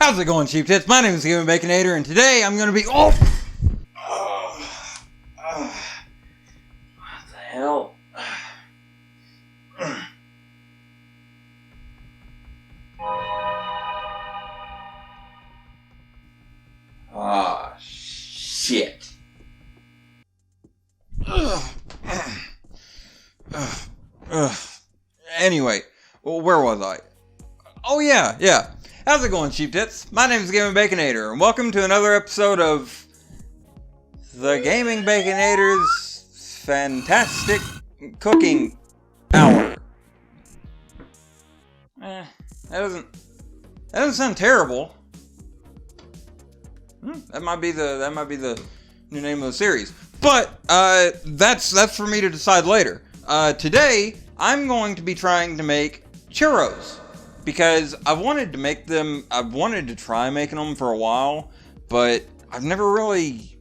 How's it going, Sheep Tits? My name is TheGamingBaconator, and today I'm going to be... What the hell? Ah, shit. Anyway, well, where was I? Oh yeah. How's it going, Sheep Tits? My name is TheGamingBaconator, and welcome to another episode of TheGamingBaconator's Fantastic Cooking Hour. That doesn't sound terrible. That might be the new name of the series. But that's for me to decide later. Today I'm going to be trying to make churros because I've wanted to try making them for a while, but I've never really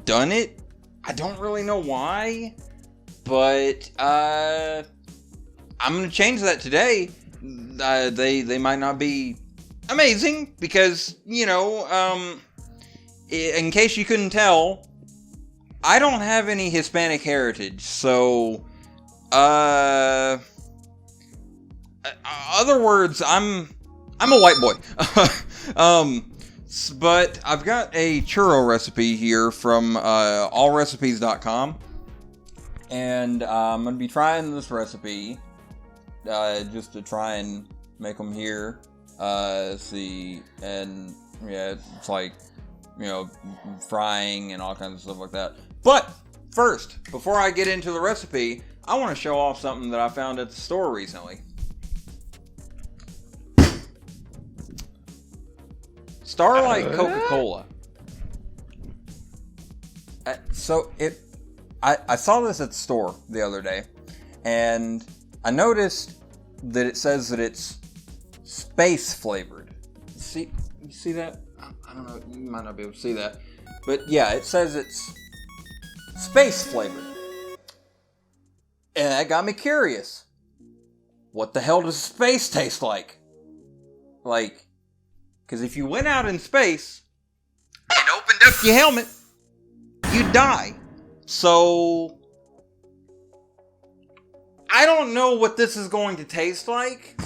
done it. I don't really know why, but I'm gonna change that today. They might not be amazing because, you know, in case you couldn't tell, I don't have any Hispanic heritage, so, other words, I'm a white boy. But I've got a churro recipe here from, allrecipes.com, and, I'm gonna be trying this recipe, just to try and make them here, see, and, yeah, it's like, you know, frying and all kinds of stuff like that. But first, before I get into the recipe, I want to show off something that I found at the store recently. Starlight Coca-Cola. I saw this at the store the other day, and I noticed that it says that it's space flavored. You see that? I don't know, you might not be able to see that. But yeah, it says it's space flavored. And that got me curious. What the hell does space taste like? Like, because if you went out in space and opened up your helmet, you'd die. So, I don't know what this is going to taste like.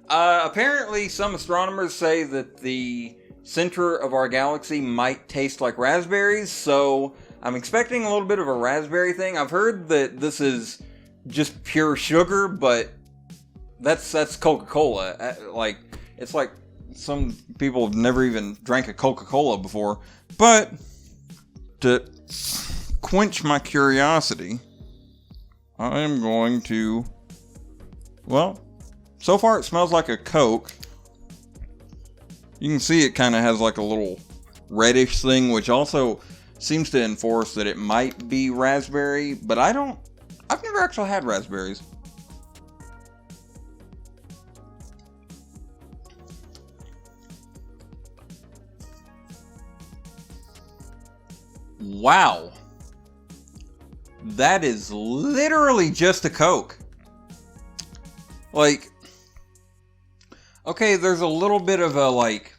Apparently, some astronomers say that the center of our galaxy might taste like raspberries, so I'm expecting a little bit of a raspberry thing. I've heard that this is just pure sugar, but that's Coca-Cola. Like, it's like some people have never even drank a Coca-Cola before. But to quench my curiosity, I am going to, well, so far it smells like a Coke. You can see it kind of has like a little reddish thing, which also seems to enforce that it might be raspberry, but I've never actually had raspberries. Wow. That is literally just a Coke. Like, okay, there's a little bit of a, like,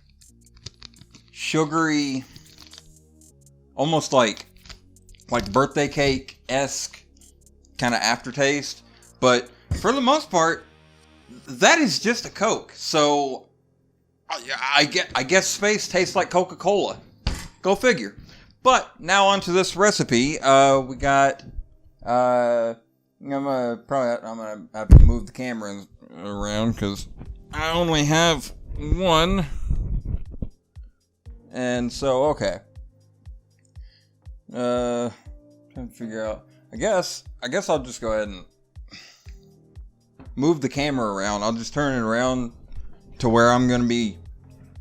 sugary, almost like birthday cake-esque kind of aftertaste. But for the most part, that is just a Coke. So, I guess space tastes like Coca-Cola. Go figure. But, now onto this recipe. We got, I'm gonna have to move the camera around, because I only have one. And so, okay. Trying to figure out. I guess I'll just go ahead and move the camera around. I'll just turn it around to where I'm going to be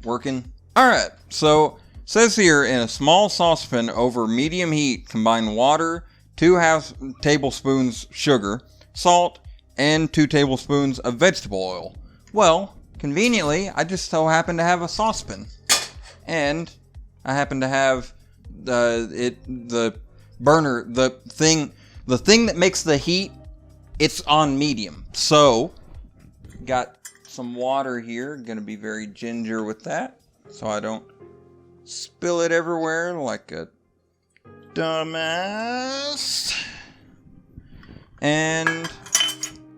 working. Alright, so it says here, in a small saucepan over medium heat, combine water, 2 tablespoons sugar, salt, and 2 tablespoons of vegetable oil. Well, conveniently, I just so happen to have a saucepan. And I happen to have the burner, the thing that makes the heat, it's on medium. So, got some water here, gonna be very ginger with that. so I don't spill it everywhere like a dumbass. And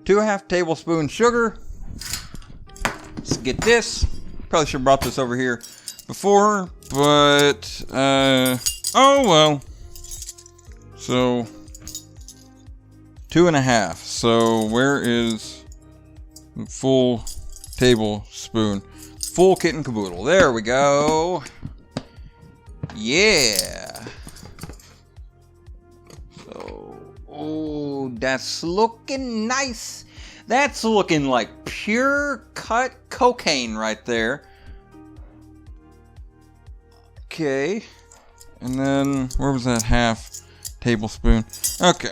2½ tablespoons sugar. Let's get this. Probably should have brought this over here before, but oh well. So 2½. So where is the full tablespoon? Full kit and caboodle. There we go. Yeah. So, oh, that's looking nice. That's looking like pure cut cocaine right there. Okay. And then, where was that ½ tablespoon? Okay.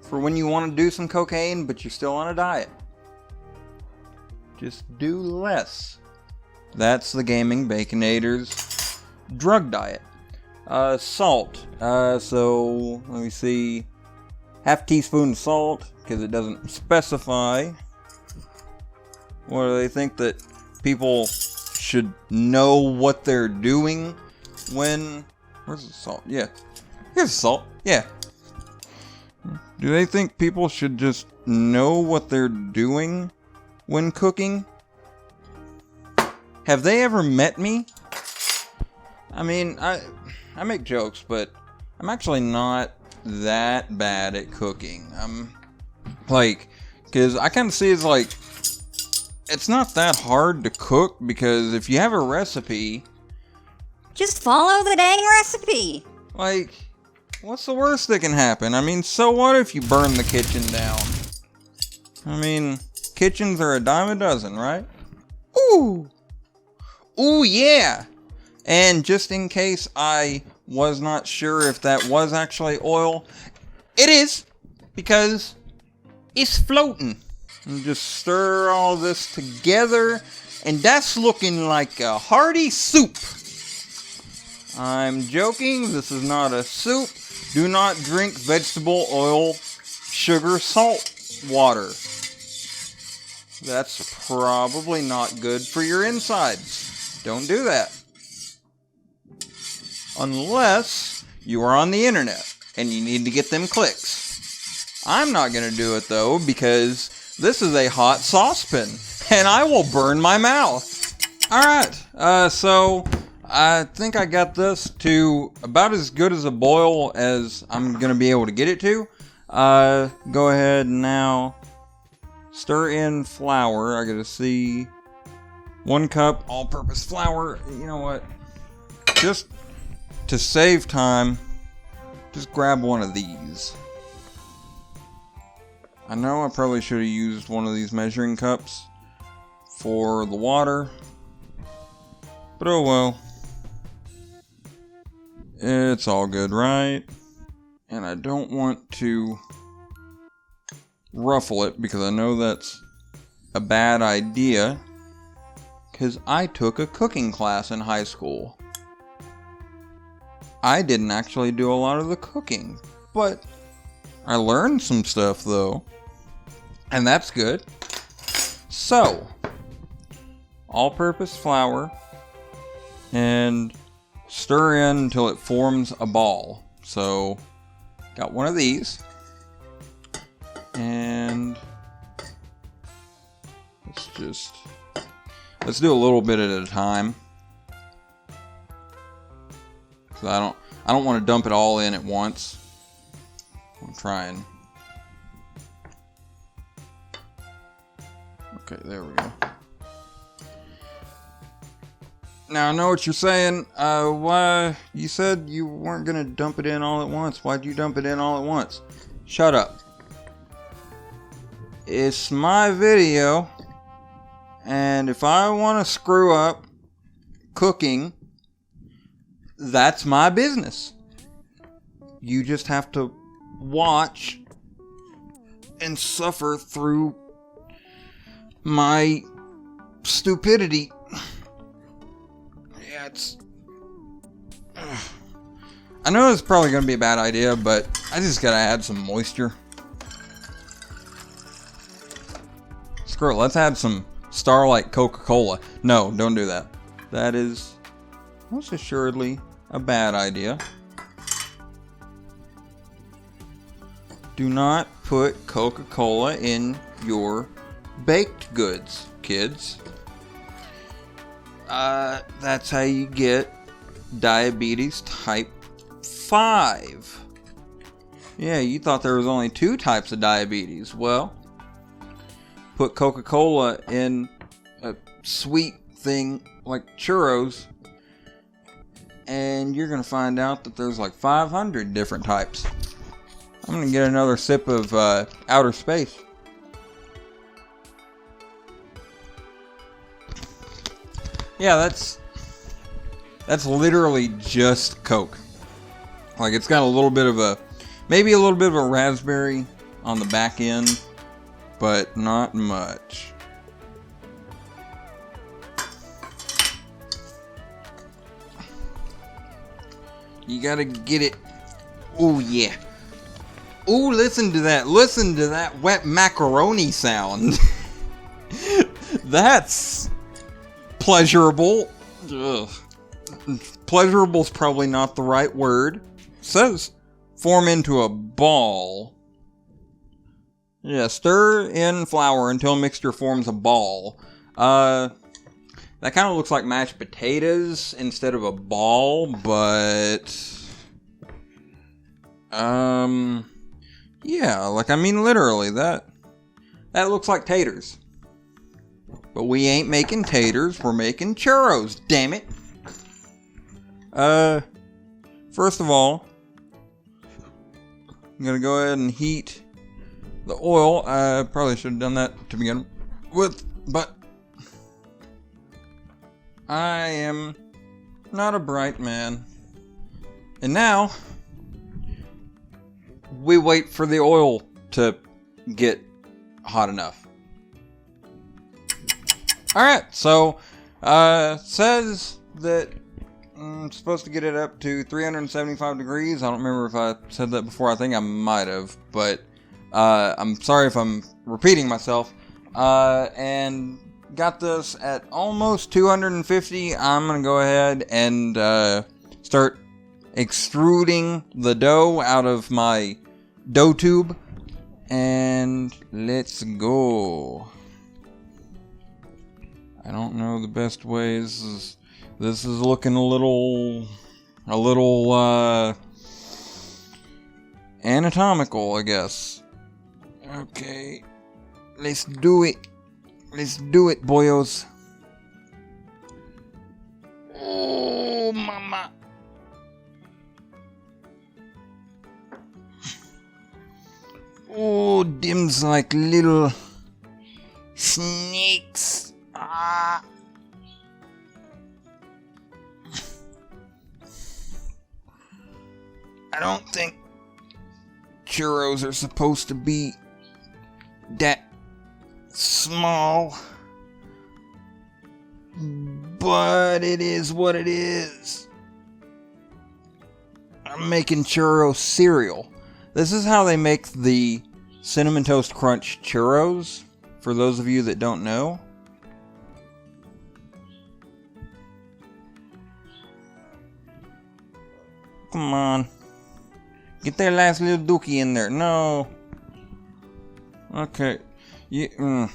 For when you want to do some cocaine, but you're still on a diet. Just do less. That's the Gaming Baconator's drug diet. Salt. So, let me see. ½ teaspoon of salt, because it doesn't specify. What do they think that people should know what they're doing when... Where's the salt? Yeah. Here's the salt. Yeah. Do they think people should just know what they're doing when cooking? Have they ever met me? I mean, I make jokes, but I'm actually not that bad at cooking. I'm like, because I kind of see it's like, it's not that hard to cook, because if you have a recipe, just follow the dang recipe. Like, what's the worst that can happen? I mean, so what if you burn the kitchen down? I mean, kitchens are a dime a dozen, right? Ooh! Ooh, yeah! And just in case I was not sure if that was actually oil, it is, because it's floating. And just stir all this together, and that's looking like a hearty soup. I'm joking, this is not a soup. Do not drink vegetable oil, sugar, salt water. That's probably not good for your insides. Don't do that. Unless you are on the internet and you need to get them clicks. I'm not going to do it though, because this is a hot saucepan and I will burn my mouth. Alright, so I think I got this to about as good as a boil as I'm going to be able to get it to. Go ahead and now stir in flour. I got to see 1 cup all-purpose flour. You know what? Just to save time, just grab one of these. I know I probably should have used one of these measuring cups for the water, but oh well. It's all good, right? And I don't want to ruffle it, because I know that's a bad idea, because I took a cooking class in high school. I didn't actually do a lot of the cooking, but I learned some stuff though, and that's good. So, all-purpose flour, and stir in until it forms a ball. So, got one of these, and let's do a little bit at a time. So I don't want to dump it all in at once. I'm trying. Okay, there we go. Now I know what you're saying. Why you said you weren't gonna dump it in all at once? Why'd you dump it in all at once? Shut up. It's my video, and if I want to screw up cooking, that's my business. You just have to watch and suffer through my stupidity. Yeah, it's... I know it's probably going to be a bad idea, but I just got to add some moisture. Screw it, let's add some Starlight Coca-Cola. No, don't do that. That is most assuredly a bad idea. Do not put Coca-Cola in your baked goods, kids. That's how you get diabetes type 5. Yeah, you thought there was only 2 types of diabetes. Well, put Coca-Cola in a sweet thing like churros, and you're gonna find out that there's like 500 different types. I'm gonna get another sip of outer space. Yeah, that's literally just Coke. Like, it's got a little bit of a, maybe a little bit of a raspberry on the back end, but not much. You gotta get it. Oh yeah. Oh, listen to that. Listen to that wet macaroni sound. That's pleasurable. Ugh. Pleasurable's probably not the right word. It says form into a ball. Yeah, stir in flour until mixture forms a ball. That kind of looks like mashed potatoes instead of a ball, but yeah, like, I mean, literally, that looks like taters. But we ain't making taters, we're making churros, damn it. First of all, I'm gonna go ahead and heat the oil. I probably should have done that to begin with, but I am not a bright man. And now, we wait for the oil to get hot enough. Alright, so, says that I'm supposed to get it up to 375 degrees. I don't remember if I said that before. I think I might have, but I'm sorry if I'm repeating myself. And got this at almost 250. I'm going to go ahead and start extruding the dough out of my dough tube. And let's go. I don't know the best ways. This is looking a little anatomical, I guess. Okay, let's do it. Let's do it, boyos. Oh, mama. Oh, them's like little snakes. Ah. I don't think churros are supposed to be that small, but it is what it is. I'm making churro cereal. This is how they make the Cinnamon Toast Crunch churros, for those of you that don't know. Come on. Get that last little dookie in there. No. Okay. You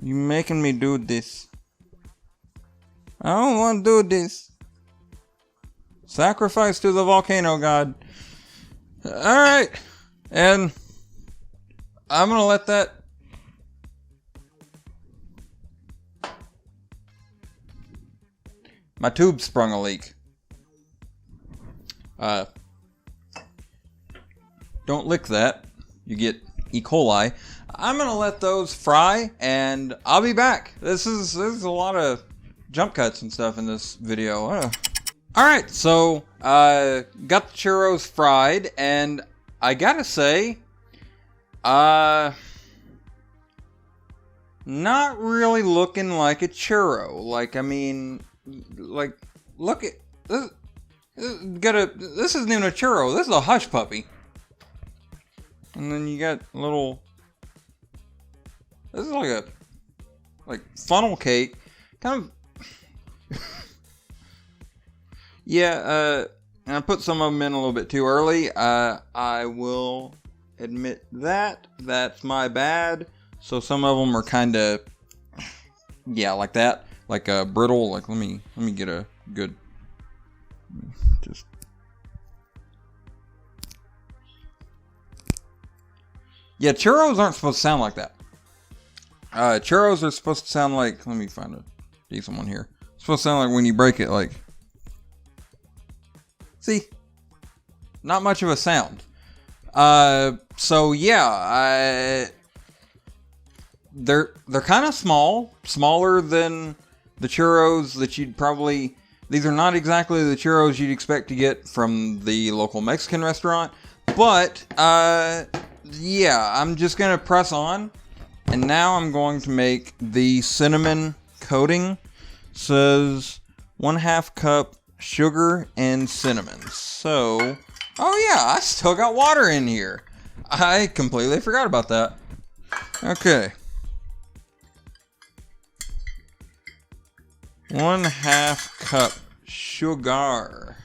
making me do this. I don't want to do this. Sacrifice to the volcano god. Alright. And I'm gonna let that. My tube sprung a leak. Don't lick that. You get E. coli. I'm gonna let those fry, and I'll be back. There's a lot of jump cuts and stuff in this video. Alright, so, got the churros fried, and I gotta say, not really looking like a churro. Like, I mean, like, look at this. This isn't even a churro. This is a hush puppy. And then you got little This is like funnel cake, kind of. Yeah, and I put some of them in a little bit too early. I will admit that. That's my bad. So some of them are kind of, yeah, like that, like brittle. Like let me get a good, just. Yeah, churros aren't supposed to sound like that. Churros are supposed to sound like, let me find a decent one here. It's supposed to sound like when you break it, like, see, not much of a sound. So yeah, they're kind of smaller than the churros that you'd probably, these are not exactly the churros you'd expect to get from the local Mexican restaurant, but, yeah, I'm just going to press on, and now I'm going to make the cinnamon coating. It says 1/2 cup sugar and cinnamon. So, oh yeah, I still got water in here. I completely forgot about that. Okay. 1/2 cup sugar.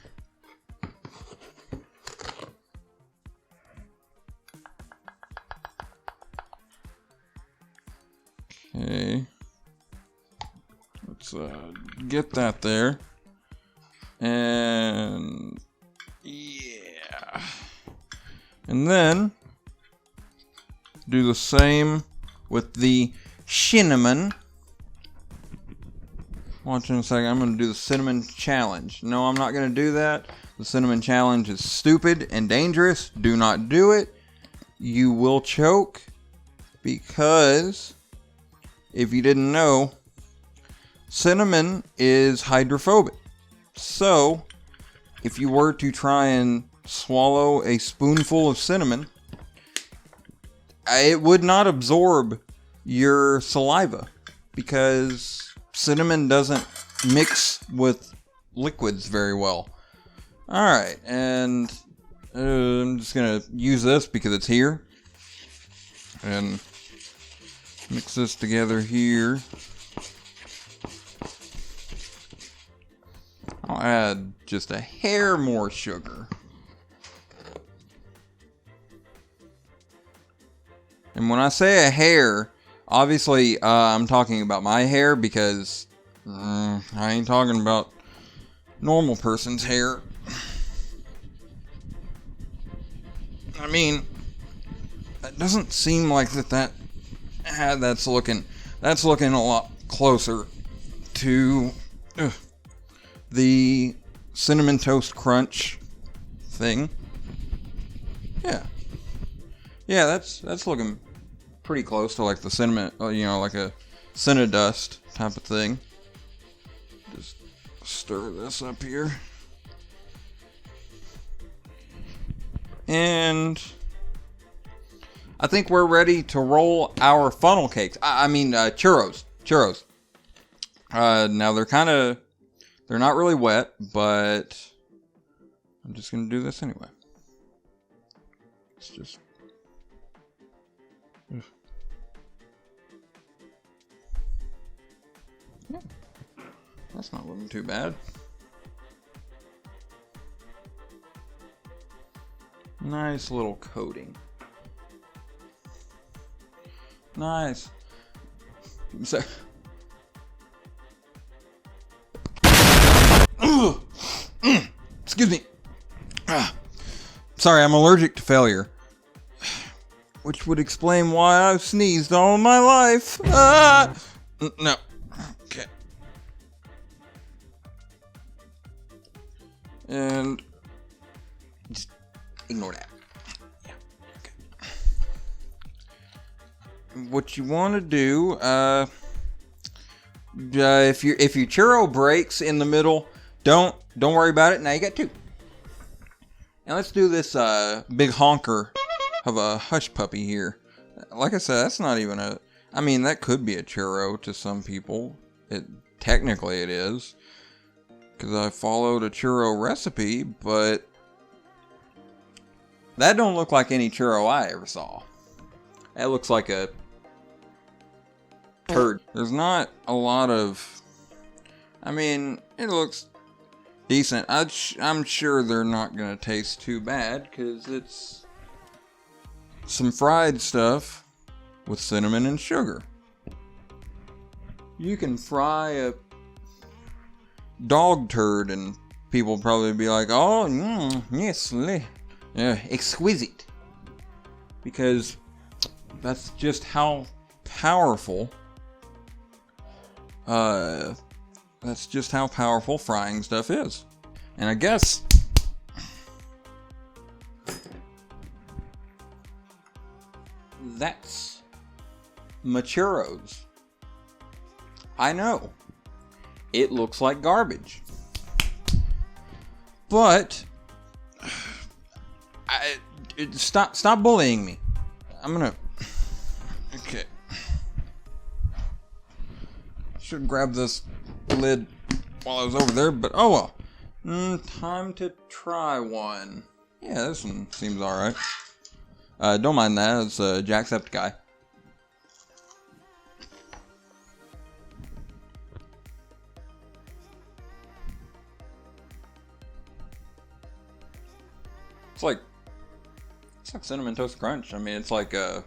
Okay, let's get that there, and yeah, and then do the same with the cinnamon. Watch in a second. I'm going to do the cinnamon challenge. No, I'm not going to do that. The cinnamon challenge is stupid and dangerous. Do not do it. You will choke because, if you didn't know, cinnamon is hydrophobic. So, if you were to try and swallow a spoonful of cinnamon, it would not absorb your saliva because cinnamon doesn't mix with liquids very well. Alright, and I'm just going to use this because it's here. And mix this together here. I'll add just a hair more sugar. And when I say a hair, obviously I'm talking about my hair because I ain't talking about normal person's hair. I mean, that doesn't seem like that's looking a lot closer to the cinnamon toast crunch thing. Yeah, that's looking pretty close to like the cinnamon, like a cinnadust type of thing. Just stir this up here. And I think we're ready to roll our funnel cakes. I mean, churros. Now they're not really wet, but I'm just going to do this anyway. It's just... Yeah, that's not looking too bad. Nice little coating. Nice. So, excuse me. Sorry, I'm allergic to failure. Which would explain why I've sneezed all my life. No. Okay. And just ignore that. Yeah. Okay. What you want to do, if your churro breaks in the middle, don't worry about it. Now you got two. Now let's do this big honker of a hush puppy here. Like I said, that's not even that could be a churro to some people. Technically it is, because I followed a churro recipe, but that don't look like any churro I ever saw. That looks like turd. There's not a lot of... I mean, it looks decent. I'm sure they're not going to taste too bad, because it's some fried stuff with cinnamon and sugar. You can fry a dog turd and people probably be like, oh, yes, exquisite. Because that's just how powerful, frying stuff is. And I guess that's my churros. I know, it looks like garbage, but stop bullying me. I'm gonna... Okay. Should grab this lid while I was over there, but oh well. Time to try one. Yeah, this one seems alright. Don't mind that, it's Jacksepticeye. It's like Cinnamon Toast Crunch. I mean, it's like I'd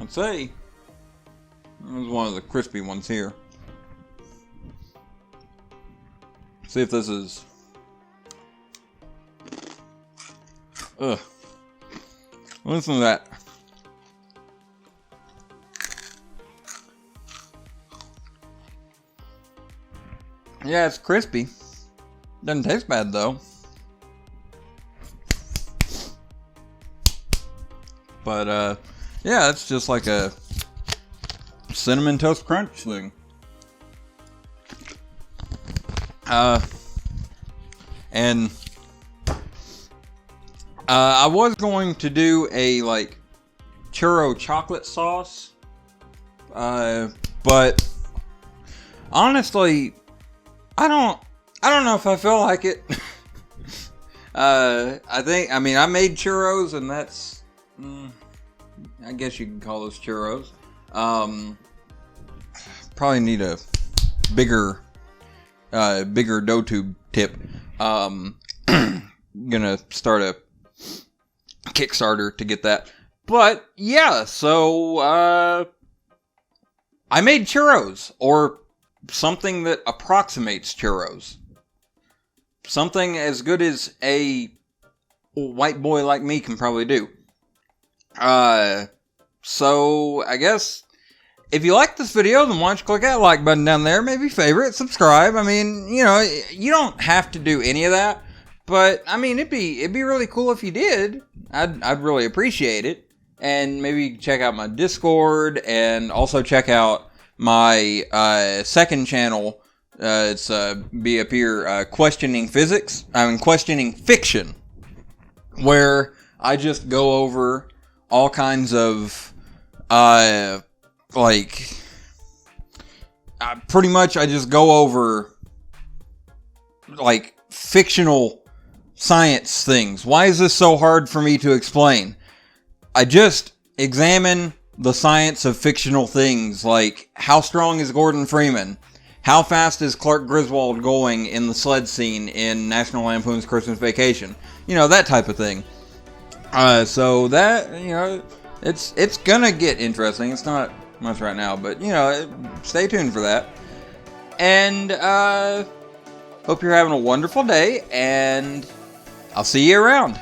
say it was one of the crispy ones here. See if this is... Ugh. Listen to that. Yeah, it's crispy. Doesn't taste bad though. But yeah, it's just like a Cinnamon Toast Crunch thing. And I was going to do a like churro chocolate sauce, but honestly, I don't know if I feel like it. I made churros, and that's, I guess you can call those churros. Probably need a bigger dough tube tip. Gonna start a Kickstarter to get that. But yeah, so I made churros, or something that approximates churros. Something as good as a white boy like me can probably do. So I guess if you like this video, then why don't you click that like button down there, maybe favorite, subscribe. I mean, you know, you don't have to do any of that, but I mean, it'd be really cool if you did. I'd really appreciate it. And maybe check out my Discord, and also check out my second channel. It's be up here, questioning fiction, where I just go over all kinds of pretty much I just go over like fictional science things. Why is this so hard for me to explain? I just examine the science of fictional things, like how strong is Gordon Freeman? How fast is Clark Griswold going in the sled scene in National Lampoon's Christmas Vacation? You know, that type of thing. So that, you know, it's gonna get interesting. It's not much right now, but, you know, stay tuned for that. And, hope you're having a wonderful day, and I'll see you around.